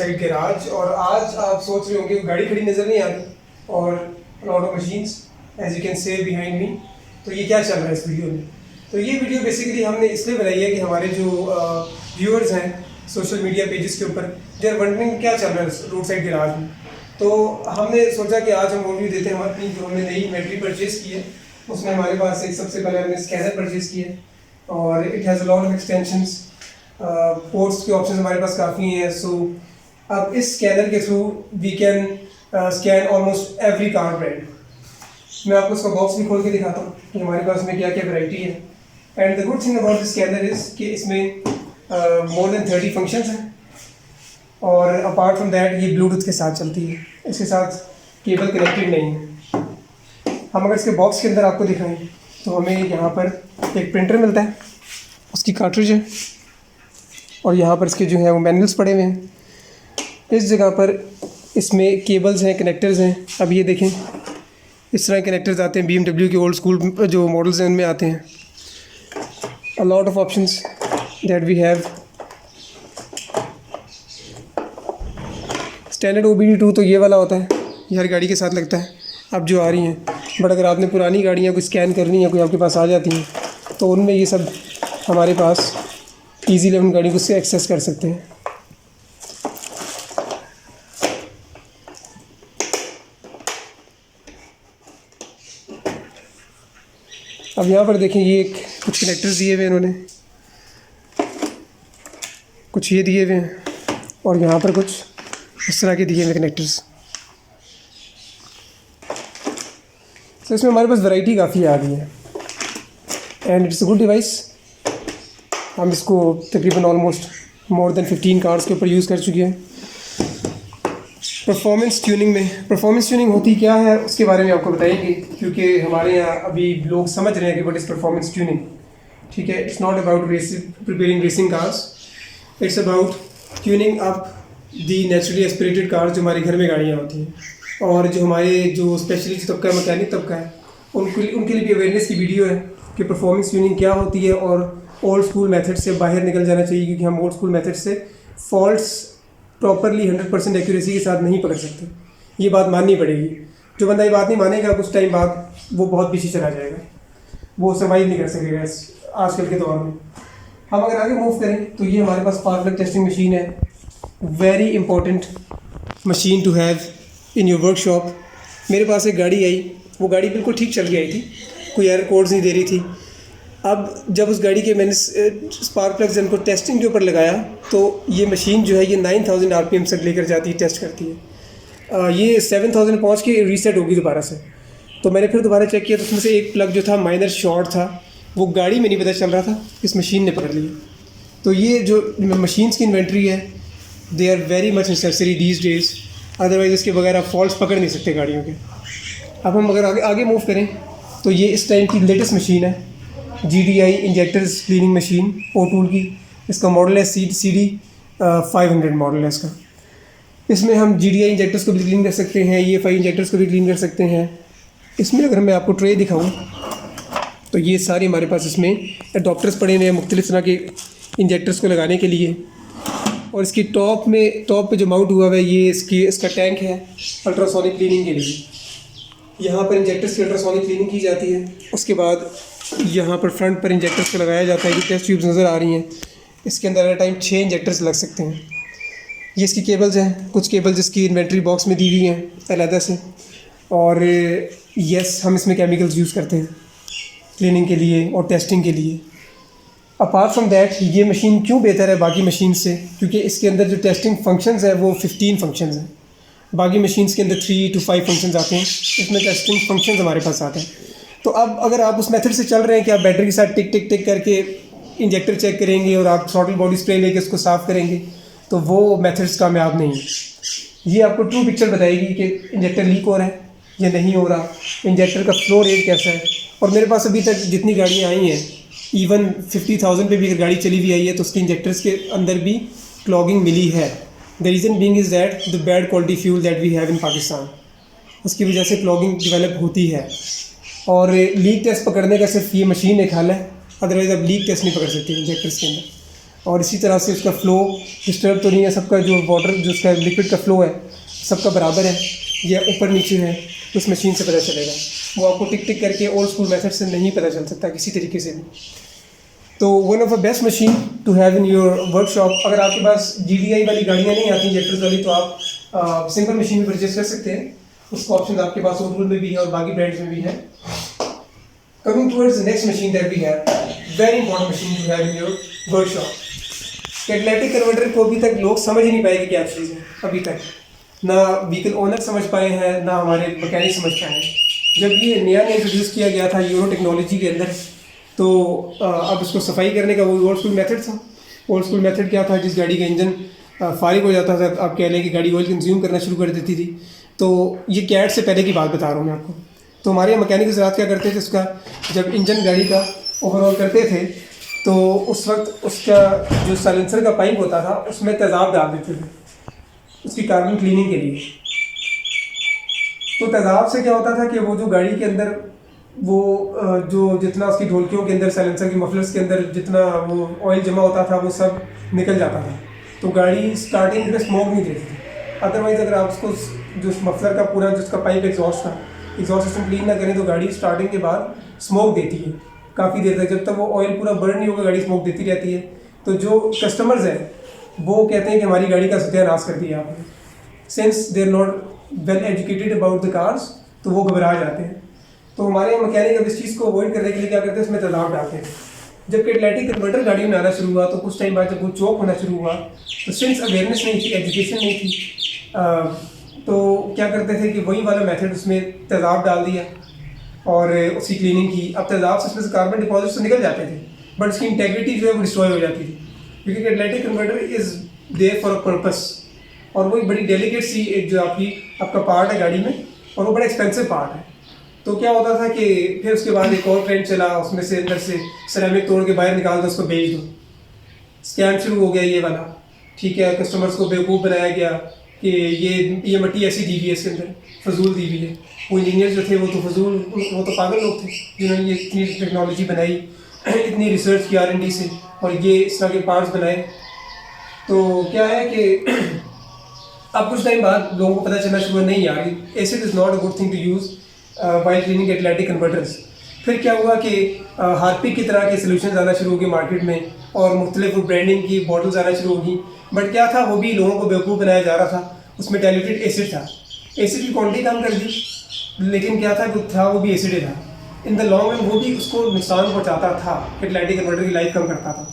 Side garage. और आज आप सोच रहे होंगे गाड़ी खड़ी नज़र नहीं आ रही और lot of machines as you can say behind me. तो ये क्या चल रहा है इस वीडियो में? तो ये वीडियो बेसिकली हमने इसलिए बनाई है कि हमारे जो व्यूअर्स हैं सोशल मीडिया पेजेस के ऊपर दे आर वंडरिंग क्या चल रहा है रोड साइड गैराज में। तो हमने सोचा कि आज हम ओवरव्यू देते हैं हमारी जो हमने नई इन्वेंट्री परचेज़ की है। उसमें हमारे पास एक सबसे पहले हमने स्कैनर परचेज़ किया है और it has a lot of extensions, ports के ऑप्शन हमारे पास काफ़ी हैं। सो अब इस स्कैनर के through we can scan almost every car brand. मैं आपको उसका बॉक्स भी खोल के दिखाता हूँ कि हमारे पास में क्या क्या वैरायटी है। And the good thing about this scanner is कि इसमें मोर देन 30 फंक्शंस हैं और अपार्ट फ्रॉम दैट ये ब्लूटूथ के साथ चलती है, इसके साथ केबल कनेक्टेड नहीं है। हम अगर इसके बॉक्स के अंदर आपको दिखाएं तो हमें यहाँ पर एक प्रिंटर मिलता है, उसकी कार्ट्रिज है और यहाँ पर इसके जो है वो मैनुअल्स पड़े हुए हैं। इस जगह पर इसमें केबल्स हैं, कनेक्टर्स हैं। अब ये देखें इस तरह कनेक्टर्स आते हैं, BMW के ओल्ड स्कूल जो मॉडल्स हैं उनमें आते हैं। A lot of options that we have. Standard OBD2 तो ये वाला होता है, ये हर गाड़ी के साथ लगता है अब जो आ रही हैं। बट अगर आपने पुरानी गाड़ियाँ कोई स्कैन करनी है, कोई आपके पास आ जाती हैं तो उनमें ये सब हमारे पास ईजीली उन गाड़ी को से एक्सेस कर सकते हैं। अब यहाँ पर देखें ये कुछ कनेक्टर्स दिए हुए हैं इन्होंने, कुछ ये दिए हुए हैं और यहाँ पर कुछ इस तरह के दिए हुए कनेक्टर्स। तो इसमें हमारे पास वैरायटी काफ़ी आ गई है and it's a good device. हम इसको तकरीबन ऑलमोस्ट मोर देन 15 कार्स के ऊपर यूज़ कर चुके हैं। परफॉर्मेंस ट्यूनिंग होती क्या है उसके बारे में आपको बताएंगे, क्योंकि हमारे यहाँ अभी लोग समझ रहे हैं कि व्हाट इज़ परफॉर्मेंस ट्यूनिंग। ठीक है, it's not about preparing racing cars, it's about tuning up the naturally aspirated cars जो हमारे घर में गाड़ियाँ होती हैं। और जो हमारे जो स्पेशलिस्ट तबका मैकेनिक तबका है उनके लिए भी अवेयरनेस की वीडियो है कि परफॉर्मेंस ट्यूनिंग क्या होती है और ओल्ड स्कूल मेथड से बाहर निकल जाना चाहिए, क्योंकि हम ओल्ड स्कूल मेथड से फॉल्ट्स प्रॉपरली 100% एक्यूरेसी के साथ नहीं पकड़ सकते। ये बात माननी पड़ेगी। जो बंदा ये बात नहीं मानेगा कुछ टाइम बाद वो बहुत पीछे चला जाएगा, वो सर्वाइव नहीं कर सकेगा आजकल के दौर में। हम अगर आगे मूव करें तो ये हमारे पास स्पार्क प्लग टेस्टिंग मशीन है, very important machine to have in your workshop. मेरे पास एक गाड़ी आई, वो गाड़ी बिल्कुल ठीक चल के आई थी, कोई एरर कोड्स नहीं दे रही थी। अब जब उस गाड़ी के मैंने स्पार्क प्लग्स इनको टेस्टिंग के ऊपर लगाया तो ये मशीन जो है ये 9000 RPM तक लेकर जाती है, टेस्ट करती है। ये 7000 पहुँच के रीसेट होगी दोबारा से। तो मैंने फिर दोबारा चेक किया तो उसमें से एक प्लग जो था माइनर शॉर्ट था, वो गाड़ी में नहीं पता चल रहा था, इस मशीन ने पकड़ लिया। तो ये जो मशीन्स की इन्वेंट्री है they are very much necessary these days, otherwise इसके बगैर आप फॉल्ट्स पकड़ नहीं सकते गाड़ियों के। अब हम अगर आगे मूव करें तो ये इस टाइम की लेटेस्ट मशीन है, GDI injectors cleaning machine O-Tool की। इसका मॉडल है CD 500 मॉडल है इसका। इसमें हम GDI इंजेक्टर्स को भी क्लीन कर सकते हैं, EFI इंजेक्टर्स को भी क्लीन कर सकते हैं। इसमें अगर मैं आपको ट्रे दिखाऊं तो ये सारे हमारे पास इसमें एडॉप्टर्स पड़े हुए हैं मुख्तलिफ तरह के इंजेक्टर्स को लगाने के लिए। और इसकी टॉप पे जो माउंट हुआ है ये इसका टैंक है अल्ट्रासोनिक क्लीनिंग के लिए। यहाँ पर इंजेक्टर्स की अल्ट्रासोनिक क्लीनिंग की जाती है। उसके बाद यहाँ पर फ्रंट पर इंजेक्टर्स को लगाया जाता है। ये टेस्ट ट्यूब्स नज़र आ रही हैं, इसके अंदर एट टाइम 6 इंजेक्टर्स लग सकते हैं। ये इसकी केबल्स हैं, कुछ केबल्स इसकी इन्वेंट्री बॉक्स में दी हुई हैं अलहदा से। और यस, हम इसमें केमिकल्स यूज़ करते हैं क्लीनिंग के लिए और टेस्टिंग के लिए। अपार्ट फ्रॉम दैट ये मशीन क्यों बेहतर है बाकी मशीन से, क्योंकि इसके अंदर जो टेस्टिंग फंक्शंस है वो 15 फंक्शंस हैं। बाकी मशीन्स के अंदर 3 to 5 फंक्शंस आते हैं, इसमें टेस्टिंग फंक्शंस हमारे पास आते हैं। तो अब अगर आप उस मेथड से चल रहे हैं कि आप बैटरी के साथ टिक टिक टिक करके इंजेक्टर चेक करेंगे और आप थ्रॉटल बॉडी स्प्रे लेके उसको साफ़ करेंगे तो वो मेथड्स कामयाब नहीं है। ये आपको ट्रू पिक्चर बताएगी कि इंजेक्टर लीक हो रहा है या नहीं हो रहा, इंजेक्टर का फ्लो रेट कैसा है। और मेरे पास अभी तक जितनी गाड़ियाँ आई हैं, इवन 50,000 पे भी अगर गाड़ी चली हुई आई है तो उसके इंजेक्टर्स के अंदर भी क्लॉगिंग मिली है। The reason being is that the bad quality fuel that we have in Pakistan, उसकी वजह से क्लॉगिंग डेवलप होती है। और लीक टेस्ट पकड़ने का सिर्फ ये मशीन एक हल है, अदरवाइज़ आप लीक टेस्ट नहीं पकड़ सकते इंजेक्टर्स के अंदर। और इसी तरह से उसका फ़्लो डिस्टर्ब तो नहीं है, सबका जो वाटर जो उसका लिक्विड का फ़्लो है सबका बराबर है या ऊपर नीचे है, उस मशीन से पता चलेगा। वो आपको टिक टिक करके ओल्ड स्कूल मेथड से नहीं पता चल सकता किसी तरीके से भी। तो one of the best machine to have in your workshop. अगर आपके पास GDI वाली गाड़ियाँ नहीं आती इंजेक्टर्स वाली, तो आप सिंपल मशीन भी परचेज कर सकते हैं। उसका ऑप्शन आपके पास ओटूल में भी है और बाकी ब्रांड्स में भी है। Coming towards the next machine that we have, very important machine to have in your workshop. Catalytic converter को अभी तक लोग समझ ही नहीं पाए कि क्या चीज़ है। अभी तक ना व्हीकल ओनर समझ पाए हैं, ना हमारे मैकेनिक समझ पाए हैं। जब ये नया इंट्रोड्यूस किया गया था यूरो टेक्नोलॉजी के अंदर, तो अब इसको सफाई करने का वो ओल्ड स्कूल मेथड था। ओल्ड स्कूल मेथड क्या था, जिस गाड़ी का इंजन फारिग हो जाता था, आप कह लें कि गाड़ी ऑयल कंज्यूम करना शुरू कर देती थी। तो ये कैट से पहले की बात बता रहा हूँ मैं आपको। तो हमारे मैकेनिक हज़रात क्या करते थे, उसका जब इंजन गाड़ी का ओवरऑल करते थे तो उस वक्त उसका जो साइलेंसर का पाइप होता था उसमें तेज़ाब डाल देते थे उसकी कार्बन क्लीनिंग के लिए। तो तेज़ाब से क्या होता था कि वो जो गाड़ी के अंदर वो जो जितना उसकी ढोलकियों के अंदर साइलेंसर की मफलर्स के अंदर जितना वो ऑयल जमा होता था वो सब निकल जाता था। तो गाड़ी स्टार्टिंग में स्मोक नहीं देती थी। अदरवाइज़ अगर आप उसको जो मफलर का पूरा जिसका पाइप एग्जॉस्ट था, एग्जॉस्ट सिस्टम क्लीन ना करें तो गाड़ी स्टार्टिंग के बाद स्मोक देती है काफ़ी देर तक। जब तक वो ऑयल पूरा बर्न नहीं होगा गाड़ी स्मोक देती रहती है। तो जो कस्टमर्स हैं वो कहते हैं कि हमारी गाड़ी का सत्यानाश कर दिया आपने। Since they are not well educated about the cars, तो वो घबरा जाते हैं। तो हमारे मैकेनिक अब इस चीज़ को अवॉइड करने के लिए क्या करते हैं, उसमें तेज़ाब डालते हैं। जब कैटालिटिक कन्वर्टर गाड़ी में आना शुरू हुआ तो कुछ टाइम बाद जब वो चौक होना शुरू हुआ, तो सिंस अवेयरनेस नहीं थी, एजुकेशन नहीं थी, तो क्या करते थे कि वही वाला मेथड उसमें तेज़ाब डाल दिया और उसकी क्लीनिंग की। अब तेज़ाब से उसमें से कार्बन डिपॉजिट तो निकल जाते थे, बट उसकी इंटेग्रिटी जो है वो डिस्ट्रॉय हो जाती थी, क्योंकि catalytic converter is there for a purpose. और वो एक बड़ी डेलिकेट सी एक जो आपका पार्ट है गाड़ी में, और वो बड़ा एक्सपेंसिव पार्ट है। तो क्या होता था कि फिर उसके बाद एक और ट्रेंड चला, उसमें से अंदर से सिरेमिक तोड़ के बाहर निकाल दो, उसको बेच दो। स्कैम शुरू हो गया ये वाला, ठीक है। कस्टमर्स को बेवकूफ़ बनाया गया कि ये मट्टी ऐसी दी हुई है, इसके अंदर फजूल दी हुई है। वो इंजीनियर जो थे वो तो फजूल, वो तो पागल लोग थे जिन्होंने ये इतनी टेक्नोलॉजी बनाई, इतनी रिसर्च की R&D से, और ये इस तरह के पार्ट्स बनाए। तो क्या है कि अब कुछ टाइम बाद लोगों को पता चलना शुरू हुआ, नहीं यार acid is not a good thing to use while cleaning catalytic converters. फिर क्या हुआ कि हार्पिक की तरह के सोल्यूशन आना शुरू हो गए मार्केट में, और मुख्तलिफ ब्रांडिंग की बॉटल्स आना शुरू होगी। बट क्या था, वो भी लोगों को बेवकूफ़ बनाया जा रहा था। उसमें डाइल्यूटेड एसिड था, एसिड की क्वांटिटी कम कर दी, लेकिन क्या था वो भी एसिड ही था। इन द लॉन्ग रन वो भी उसको नुकसान पहुँचाता था, कैटालिटिक कन्वर्टर की लाइफ कम करता था।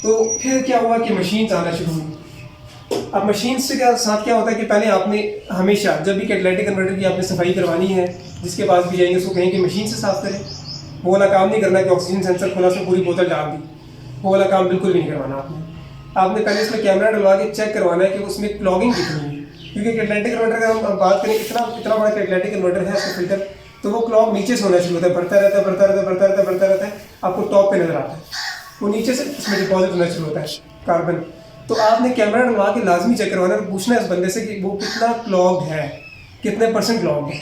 तो फिर क्या हुआ कि मशीन आना शुरू हुई। अब मशीन से साथ क्या होता है कि पहले आपने हमेशा जब भी कैटालिटिक कन्वर्टर की आपने सफाई करवानी है, जिसके पास भी जाएंगे उसको कहें कि मशीन से साफ करें। वो वाला काम नहीं करना कि ऑक्सीजन सेंसर खोला, उसमें पूरी बोतल डाल दी, वो वाला काम बिल्कुल भी नहीं करवाना आपने पहले इसमें कैमरा डलवा के चेक करवाना है कि उसमें क्लॉगिंग कितनी है। क्योंकि कैटालिटिक कन्वर्टर का हम बात करें, इतना बड़ा कैटालिटिक कन्वर्टर है उसका फिल्टर, तो वो क्लॉग नीचे से होना शुरू होता है, बढ़ता रहता है, आपको टॉप पे नजर आता है, वो नीचे से उसमें डिपॉजिट होना शुरू होता है कार्बन। तो आपने कैमरा डलवा के लाजमी चेक करवाना है, पूछना है इस बंदे से कि वो कितना क्लॉग है, कितने % क्लॉग है।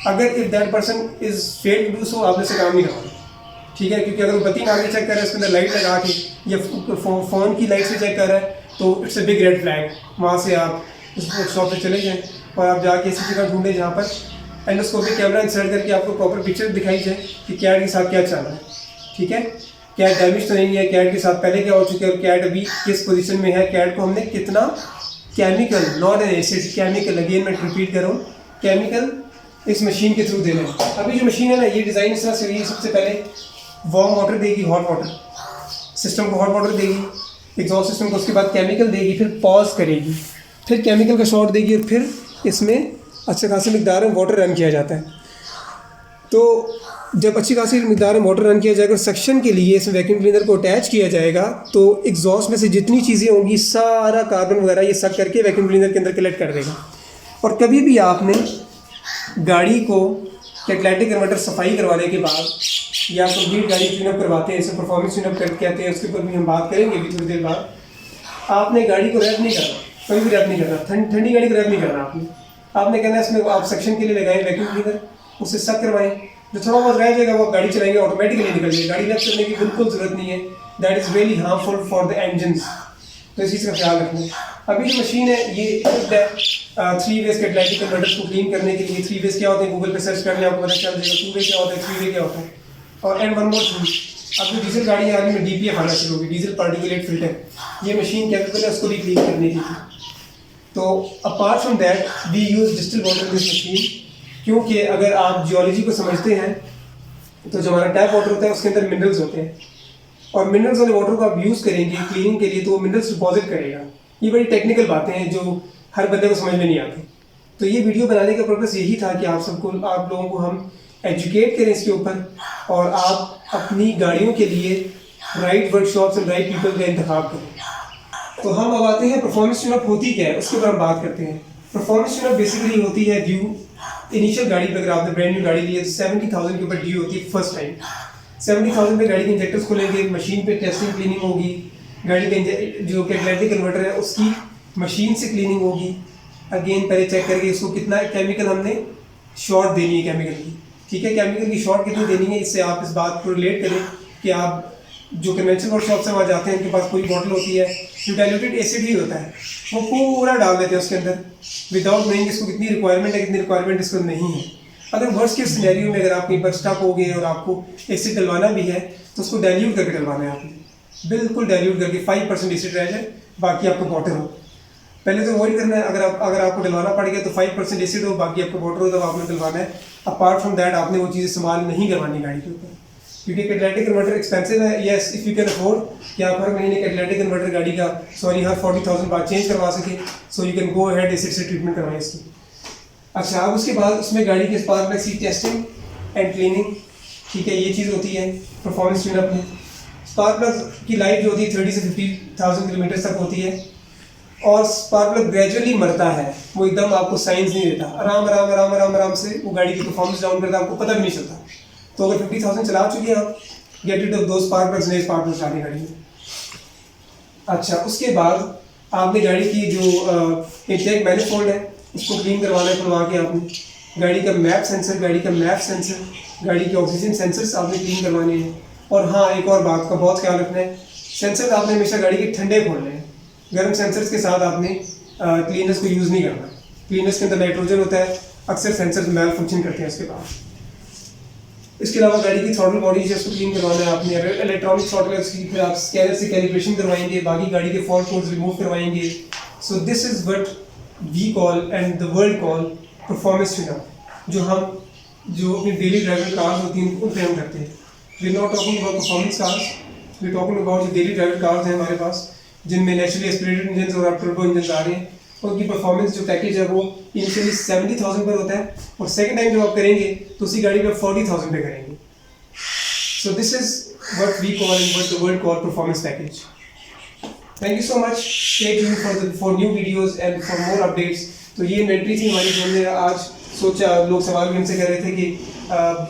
अगर if that person is fail to do so, आपने से काम नहीं करवाना, ठीक है। क्योंकि अगर वो बत्ती आगे चेक कर रहा है, उसके अंदर लाइट लगा के या फ़ोन की लाइट से चेक कर रहा है, तो it's a big red flag. वहाँ से आप उस शॉप पे चले जाएँ और आप जाके ऐसी जगह ढूंढें जहाँ पर एंडोस्कोपिक कैमरा इंसर्ट करके आपको प्रॉपर पिक्चर दिखाई जाए कि कैट के साथ क्या चल रहा है, ठीक है। कैट डैमेज तो नहीं है, कैट के साथ पहले क्या हो चुका है, कैट अभी किस पोजीशन में है, कैट को हमने कितना chemical, not an acid, chemical, again मैं रिपीट कर रहा हूँ, केमिकल इस मशीन के थ्रू देना है। अभी जो मशीन है ना, ये डिज़ाइन इस तरह से हुई है, सबसे पहले वार्म वाटर देगी, हॉट वाटर सिस्टम को हॉट वाटर देगी, एग्जॉस्ट सिस्टम को, उसके बाद केमिकल देगी, फिर पॉज करेगी, फिर केमिकल का शॉट देगी, और फिर इसमें अच्छे खासी मिकदार में वाटर रन किया जाता है। तो जब अच्छी खासी मिकदार में वाटर रन किया जाएगा, सेक्शन के लिए इस वैक्यूम क्लीनर को अटैच किया जाएगा, तो एग्जॉस्ट में से जितनी चीज़ें होंगी सारा कार्बन वगैरह ये सक करके वैक्यूम क्लीनर के अंदर कलेक्ट कर देगा। और कभी भी आपने गाड़ी को कैटालिटिक कन्वर्टर सफाई करवाने के बाद या कंप्लीट गाड़ी क्लीनअप करवाते हैं, इसे परफॉर्मेंस क्लीनअप कहते हैं, उसके ऊपर भी हम बात करेंगे अभी थोड़ी देर बाद। आपने गाड़ी को रैप नहीं करना, कभी भी रैप नहीं करना, ठंडी गाड़ी को रैप नहीं करना आपने कहना है इसमें आप सेक्शन के लिए लगाएं वैक्यूम क्लीनर, उससे सक करवाएं, जो थोड़ा बहुत रह जाएगा वो गाड़ी चलाएंगे ऑटोमेटिकली निकल जाएगी। गाड़ी रैप करने की बिल्कुल ज़रूरत नहीं है। That is really harmful for the engines. तो इस चीज़ का ख्याल रखना। अभी जो मशीन है ये 3 वेज कैटलाइटिक कन्वर्टर्स को क्लीन करने के लिए 3 वेज क्या होते हैं गूगल पे सर्च करने आपको पता चल जाएगा। 2 वे क्या होता है, 3 वे क्या होता है। और एंड वन मोर थिंग, अब जो डीजल गाड़ी आ रही है DPF आना शुरू होगी, डीजल पार्टिकुलेट फिल्टर, ये मशीन कैपेबल है उसको भी क्लीन करने की। तो apart from that we use distil water in this machine, क्योंकि अगर आप जियोलॉजी को समझते हैं तो जो हमारा टैप वाटर होता है उसके अंदर मिनरल्स होते हैं, और मिनरल्स वाले वाटर को आप यूज़ करेंगे क्लीनिंग के लिए तो वो मिनरल्स डिपॉजिट करेगा। ये बड़ी टेक्निकल बातें हैं जो हर बंदे को समझ में नहीं आती। तो ये वीडियो बनाने का पर्पस यही था कि आप लोगों को हम एजुकेट करें इसके ऊपर, और आप अपनी गाड़ियों के लिए right workshops and right people का इंतखाब करें। तो हम अब आते हैं परफॉर्मेंस ट्यून अप होती क्या है उसके ऊपर हम बात करते हैं। परफॉर्मेंस ट्यून अप बेसिकली होती है ड्यू इनिशियल गाड़ी पर, अगर आपने ब्रांड न्यू गाड़ी ली है तो 70,000 के ऊपर ड्यू होती है फर्स्ट टाइम। 70,000 पे गाड़ी के इंजेक्टर्स खोलेंगे, मशीन पे टेस्टिंग क्लीनिंग होगी, गाड़ी का जो कैटलाइटिक कन्वर्टर है उसकी मशीन से क्लीनिंग होगी। अगेन पहले चेक करके उसको कितना केमिकल हमने शॉर्ट देनी है केमिकल की, ठीक है, केमिकल की शॉर्ट कितनी देनी है, इससे आप इस बात को रिलेट करें कि आप जो कन्वेंशनल वर्कशॉप से वहाँ जाते हैं उनके पास पूरी बॉटल होती है जो डाइल्यूटेड एसिड ही होता है, वो पूरा डाल देते हैं उसके अंदर विदाउट नोइंग इसको कितनी रिक्वायरमेंट है, कितनी रिक्वायरमेंट इसको नहीं है। अगर वर्स्ट के सिनेरियो में अगर आप कहीं पर स्टक हो गए और आपको एसिड डलवाना भी है तो उसको डाइल्यूट करके डलवाना है आपने, बिल्कुल डाइल्यूट करके 5% एसिड रह जाए, बाकी आपको वाटर हो। पहले तो वही करना है, अगर आपको डलवाना पड़ गया तो 5% एसिड हो, बाकी आपको वाटर हो, तब आपने डलवाना है। अपार्ट फ्रॉम दैट आपने वो चीज़ इस्तेमाल नहीं करवानी गाड़ी के ऊपर, क्योंकि कैटलाइटिक कन्वर्टर एक्सपेंसिव है। Yes, if you can afford कि आप हर महीने कैटलाइटिक कन्वर्टर गाड़ी का हर 40,000 बाद चेंज करवा सके, so you can go ahead acid से ट्रीटमेंट करवाएं इसकी। अच्छा, अब उसके बाद उसमें गाड़ी के स्पार्क प्लग सी टेस्टिंग एंड क्लीनिंग, ठीक है, ये चीज़ होती है परफॉर्मेंस ट्यून अप में। स्पार्क प्लग की लाइफ जो होती है 30 से 50,000 किलोमीटर तक होती है, और स्पार्क प्लग ग्रेजुअली मरता है, वो एकदम आपको साइंस नहीं देता, आराम आराम आराम आराम आराम से वो गाड़ी की परफॉर्मेंस डाउन करता है, आपको पता भी नहीं चलता। तो अगर 50,000 चला चुके हैं आप, गेट रिड ऑफ दो स्पार्क प्लग्स, नए स्पार्क प्लग्स डालें गाड़ी में। अच्छा, उसके बाद आपने गाड़ी की जो इंटेक मैनिफोल्ड है उसको क्लीन करवाना है, खुलवा के आपने गाड़ी का मैप सेंसर, गाड़ी का मैप सेंसर, गाड़ी के ऑक्सीजन सेंसर्स आपने क्लीन करवाने हैं। और हाँ, एक और बात का बहुत ख्याल रखना है, सेंसर आपने हमेशा गाड़ी के ठंडे खोलने हैं, गर्म सेंसर्स के साथ आपने क्लीनर्स को यूज़ नहीं करना। क्लीनर्स के अंदर नाइट्रोजन होता है, अक्सर सेंसर्स मैल फंक्शन करते हैं उसके बाद। इसके अलावा गाड़ी की थ्रॉटल बॉडी है उसको क्लीन करवाना है आपने, इलेक्ट्रॉनिक थ्रॉटल है उसकी फिर आप स्कैनर से कैलिब्रेशन करवाएंगे, बाकी गाड़ी के फॉल्ट कोड्स रिमूव करवाएंगे। So this is what we call and the world call performance tune up, जो अपनी डेली ड्राइवर कार्स होती हैं उन पर हम करते हैं। We are not talking about performance cars, we are talking about जो डेली ड्राइवर कार्स हैं हमारे पास, जिनमें नेचुरली एस्पिरेटेड इंजन और टर्बो इंजन आ रहे हैं, उनकी परफॉर्मेंस जो पैकेज है वो इनिशियली 70,000 पर होता है, और सेकंड टाइम जब आप करेंगे तो उसी गाड़ी पे 40,000 पे करेंगे। So this is what we call and what the world call performance package. Thank you so much. Stay tuned for new videos and for more updates. तो ये इन्वेंट्री थी हमारी जो हमने आज सोचा, लोग सवाल भी हमसे कर रहे थे कि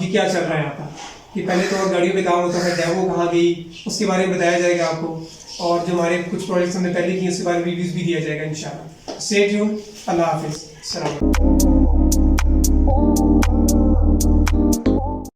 ये क्या चल रहा है यहाँ पर, कि पहले तो और गाड़ियों पे काम होता था, डेमो कहाँ गई उसके बारे में बताया जाएगा आपको, और जो हमारे कुछ प्रोजेक्ट्स हमने पहले किए उसके बारे में रिव्यूज़ भी दिया जाएगा इंशाल्लाह। Stay tuned. अल्लाह हाफिज़। अस्सलाम वालेकुम।